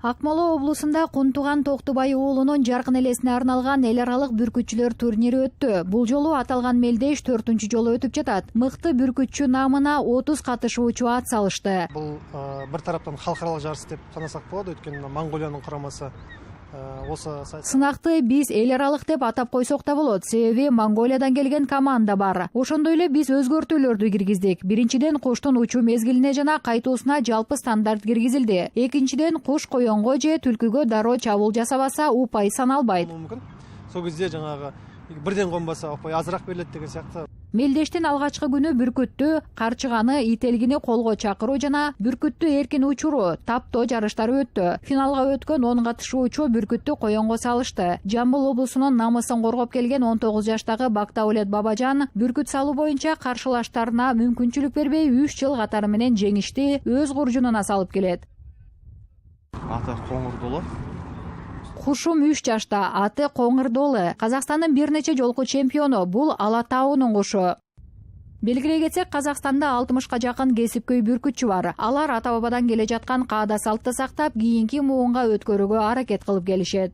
Акмола облусунда Кунтуган Токтубай уулунун жаркын элесине арналган эл аралык бүркүтчүлөр турнири өттү. Бул жолу аталган мелдеш 4-чү жолу өтүп жатат. Мыкты бүркүтчү наамына 30 катышуучу ат салышты. Бул бир тараптан халкаралык жарыс деп санасак болот, өйткөнү Монголиянын курамасы Сынакты биз эл аралык деп атап койсок да болот, себеби Монголиядан келген команда бар. Ошондой эле биз өзгөртүүлөрдү киргиздик. Биринчиден, куштун учуу мезгилине жана кайтуусуна жалпы стандарт киргизилди. Экинчиден, куш коёнго же түлкүгө дароо чабуул жасабаса, упай саналбайт. Сол кезде жанагы бирден конбаса упай азыраак берилет деген сыяктуу. Мелдештин алгачкы күнү бүркүттү, карчыганы, ителгини колго чакыруу жана бүркүттү эркин учуруу, таптоо жарыштары өттү. Финалга өткөн 10 катышуучу бүркүттү коёнго салышты. Жамбыл облусунун намысын коргоп келген 19 жаштагы Бактаулет Бабажан бүркүт салуу боюнча каршылаштарына мүмкүнчүлүк бербей 3 жыл катары менен жеңишти өз куржунуна салып келет. Аты Коңурдолу. Кушум 3 жашта, аты Коңурдолу. Казакстандын бир нече жолку чемпиону, бул Ала Таунун кушу. Белгилей кетсек, Казакстанда 60ка жакын кесипкөй бүркүтчү бар. Алар ата бабадан келе жаткан каада салтты сактап, кийинки муунга өткөрүүгө аракет кылып келишет.